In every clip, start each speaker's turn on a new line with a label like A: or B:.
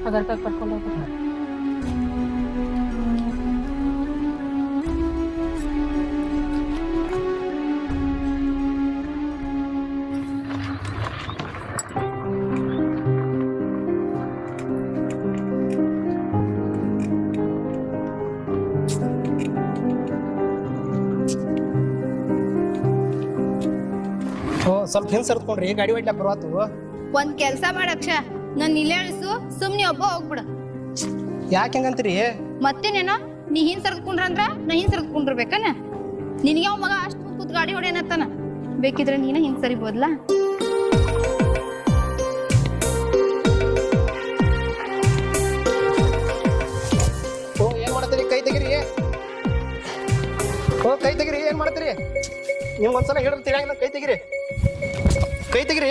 A: 1000 ರೂಪಾಯಿ ಕಟ್ಕೊಂಡು ಹೋಗ್ಬೇಕು.
B: ಸ್ವಲ್ಪ ಹಿಂದ್ ಸರ್ದ್ಕೊಂಡ್ರಿ ಗಾಡಿ ಹೊಡ್ಲಾಕ್ ಬರುವಾತು.
C: ಒಂದ್ ಕೆಲ್ಸ ಮಾಡಕ್ಷ ನನ್ ಇಲ್ಲೇ ಇಳಿಸು, ಸುಮ್ನೆ ಒಬ್ಬ ಹೋಗ್ಬಿಡ.
B: ಯಾಕೆ ಹೆಂಗಂತೀರಿ?
C: ಮತ್ತೇನೇನೋ ನೀ ಹಿಂದ್ ಸರ್ದ್ಕೊಂಡ್ರಂದ್ರ ನಾ ಹಿಂದ್ ಸರ್ದ್ಕೊಂಡಿರ್ಬೇಕನ? ನಿನಗೆ ಅವ್ ಮಗ ಅಷ್ಟ್ ಕೂತ್ ಗಾಡಿ ಹೊಡೆಯನತ್ತಾನ, ಬೇಕಿದ್ರೆ ನೀನ ಹಿಂದ್ ಸರಿಬೋದ್ಲಾ?
B: ಏನ್ ಮಾಡತ್ತೀರಿ? ಕೈ ತೆಗಿರಿ. ಕೈ ತೆಗಿರಿ. ಏನ್ ಮಾಡತ್ತೀರಿ? ನಿಮ್ಗೆ ಒಂದ್ಸಲ ಹೇಳಿರ್ತೀರ, ಕೈ ತೆಗಿರಿ. ಕೈ ತೆಗಿರಿ.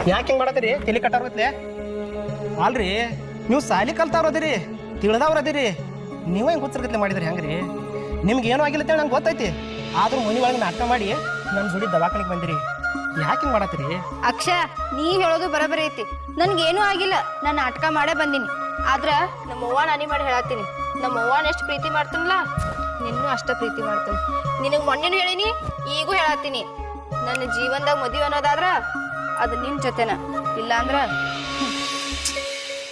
B: ಯಾಕೆ ಹಿಂಗ್ ಮಾಡತ್ತೀರಿ? ತಲೆ ಕಟ್ಟಾರ್ಗತ್ಲೆ ಅಲ್ರಿ, ನೀವು ಸಾಲಿ ಕಲ್ತಾವ್ರ ಅದಿರಿ, ತಿಳಿದವ್ರ ಅದಿರಿ, ನೀವೇ ಹಿಂಗೆ ಹುಚ್ಚರ್ಗತ್ಲೆ ಮಾಡಿದ್ರಿ ಹೆಂಗ್ರಿ? ನಿಮ್ಗೆ ಏನೂ ಆಗಿಲ್ಲ ನಂಗೆ ಗೊತ್ತೈತಿ, ಆದ್ರೂ ಮನೆ ಒಳಗೆ ನಾಟಕ ಮಾಡಿ ನನ್ನ ಜೋಡಿ ದವಾಖಾನಿಗೆ ಬಂದಿರಿ. ಯಾಕೆ ಹಿಂಗೆ ಮಾಡತ್ತೀರಿ?
C: ಅಕ್ಷ, ನೀ ಹೇಳೋದು ಬರಬರಿ ಐತಿ. ನನ್ಗೇನೂ ಆಗಿಲ್ಲ, ನಾನು ನಾಟಕ ಮಾಡೇ ಬಂದೀನಿ. ಆದ್ರ ನಮ್ಮ ಅವ್ವ ನಾನಿ ಮಾಡಿ ಹೇಳತ್ತೀನಿ, ನಮ್ಮ ಅವ್ವನ ಎಷ್ಟು ಪ್ರೀತಿ ಮಾಡ್ತಾನಲ್ಲ ನಿನ್ನೂ ಅಷ್ಟ ಪ್ರೀತಿ ಮಾಡ್ತಾನೆ. ನಿನಗೆ ಮೊನ್ನೆನೂ ಹೇಳಿನಿ, ಈಗೂ ಹೇಳತ್ತೀನಿ, ನನ್ನ ಜೀವನದಾಗ ಮದುವೆ ಅನ್ನೋದಾದ್ರ ಅದು ನಿನ್ ಜೊತೆನ, ಇಲ್ಲ ಅಂದ್ರ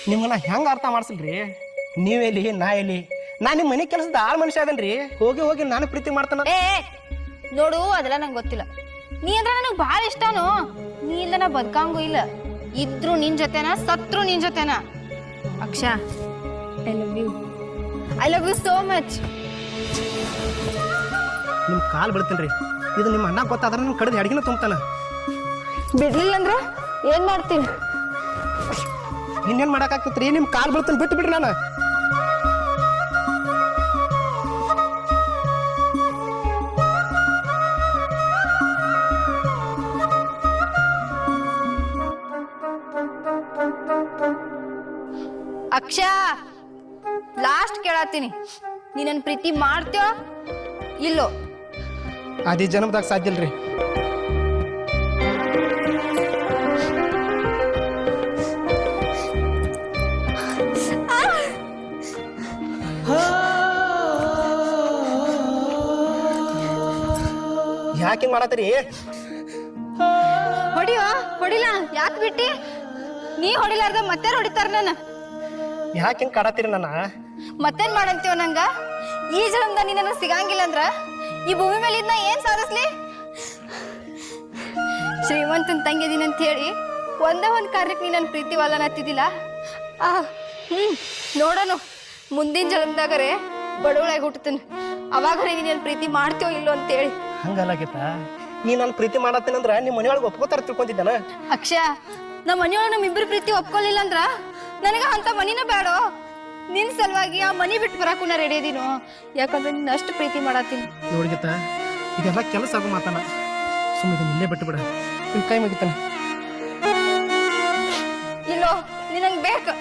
B: ನಿಮ್ಮನ್ನ ಹೆಂಗೆ ಅರ್ಥ ಮಾಡಿಸಲ್ರಿ? ನೀವೆಲ್ಲಿ ನಾ ಎಲ್ಲಿ? ನಾ ನಿಮ್ಮ ಮನೆ ಕೆಲಸದ ಆಳ್ ಮನುಷ್ಯ ಅದನ್ರಿ. ಹೋಗಿ ಹೋಗಿ ನಾನು ಪ್ರೀತಿ ಮಾಡ್ತಾನ.
C: ನೋಡು, ಅದೆಲ್ಲ ನಂಗೆ ಗೊತ್ತಿಲ್ಲ. ನೀ ಅಂದ್ರೆ ನನಗೆ ಭಾಳ ಇಷ್ಟನೋ. ನೀ ಇಲ್ಲ ನಾ ಬದುಕಂಗೂ ಇಲ್ಲ. ಇದ್ರು ನಿನ್ ಜೊತೆನ, ಸತ್ರು ನಿನ್ ಜೊತೆನ. Aksha, I love you. I love you so much.
B: ನಿಮ್ ಕಾಲ್ ಬಿಡ್ತೇನ್ರಿ. ಇದು ನಿಮ್ಮ ಅಣ್ಣ ಗೊತ್ತಾದ್ರೆ ನಿಮ್ ಕಡೆದ ಅಡಿಗೆನ ತುಂಬ್ತಾನ.
C: ಬಿಡ್ಲಿಲ್ಲ ಅಂದ್ರ ಏನ್ ಮಾಡ್ತೀನಿ?
B: ಇನ್ನೇನ್ ಮಾಡಕ್ಕಾಗ್ತೈತ್ರಿ? ನಿಮ್ ಕಾಲ್ ಬಿಡ್ತೀನಿ, ಬಿಟ್ಟು ಬಿಡ್ರಿ. ನಾನು
C: ಅಕ್ಷ, ಲಾಸ್ಟ್ ಕೇಳತ್ತೀನಿ, ನೀ ನನ್ನ ಪ್ರೀತಿ ಮಾಡ್ತೀಯೋ ಇಲ್ಲೋ?
B: ಅದೇ ಜನ್ಮದಾಗ ಸಾಧ್ಯ ಇಲ್ರಿ. ಯಾಕೆ ಮಾಡತ್ತೀರಿ?
C: ಹೊಡಿಯೋ, ಹೊಡಿಲ್ಲ. ಯಾಕೆ ಬಿಟ್ಟಿ? ನೀ ಹೊಡಿಲಾರ್ದ ಮತ್ತೆ ಹೊಡಿತಾರ ನನ್ನ.
B: ಯಾಕೆ ಹಿಂಗ್ ಕಾಡತ್ತೀರಿ? ನನ್ನ
C: ಮತ್ತೇನ್ ಮಾಡಂತೀವ? ನಂಗ ಈ ಜನ್ಮದ ನೀ ನನಗೆ ಸಿಗಂಗಿಲ್ಲ ಅಂದ್ರ ಈ ಭೂಮಿ ಮೇಲೆ ಇದನ್ನ ಏನ್ ಸಾಧಿಸ್ಲಿ? ಶ್ರೀಮಂತನ ತಂಗಿದೀನಿ ಅಂತ ಹೇಳಿ ಒಂದೇ ಒಂದ್ ಕಾರ್ಯಕ್ಕೆ ನೀ ನನ್ನ ಪ್ರೀತಿ ವಾಲನತ್ತಿದ್ದಿಲ್ಲ. ನೋಡೋನು ಮುಂದಿನ ಜನ್ಮದಾಗರೆ ಬಡವಳಾಗಿ ಹುಟ್ಟತೀನಿ, ಅವಾಗರೆ ನೀ ನನ್ನ ಪ್ರೀತಿ ಮಾಡ್ತೀವೋ ಇಲ್ಲೋ ಅಂತೇಳಿ.
B: ಹಂಗಲ್ಲಾಗಿತ್ತ? ನೀ ನನ್ನ ಪ್ರೀತಿ ಮಾಡತ್ತೀನಂದ್ರ ನಿಮ್ಮ ಮನೆಯೊಳಗೆ ಒಪ್ಕೋತಾರ ತಿಳ್ಕೊಂತಿದ್ದಾನ.
C: ಅಕ್ಷ, ನಮ್ಮ ಮನೆಯೊಳಗೆ ನಮ್ಮಿಬ್ಬರು ಪ್ರೀತಿ ಒಪ್ಕೊಳ್ಳಿಲ್ಲ ಅಂದ್ರ ನನಗ ಅಂತ ಮನಿನ ಬೇಡೋ. ನಿನ್ ಸಲುವಾಗಿ ಆ ಮನಿ ಬಿಟ್ಟು ಬರಾಕು ನಾ ರೆಡಿ ಇದೀನೋ, ಯಾಕಂದ್ರೆ ನಿನ್ನ ಅಷ್ಟು ಪ್ರೀತಿ ಮಾಡತ್ತೀನಿ.
B: ನೋಡ್ಗಿತ್ತ, ಇದೆಲ್ಲ ಕೆಲಸ ಆಗೋ ಮಾತಾನ. ಸುಮ್ಮನೆ ಇಲ್ಲೇ ಬಿಟ್ಟು ಬಿಡ, ನಿನ್ ಕೈ ಮುಗಿತಾನೆ.
C: ಇಲ್ಲೋ, ನೀ ನಂಗೆ ಬೇಕು.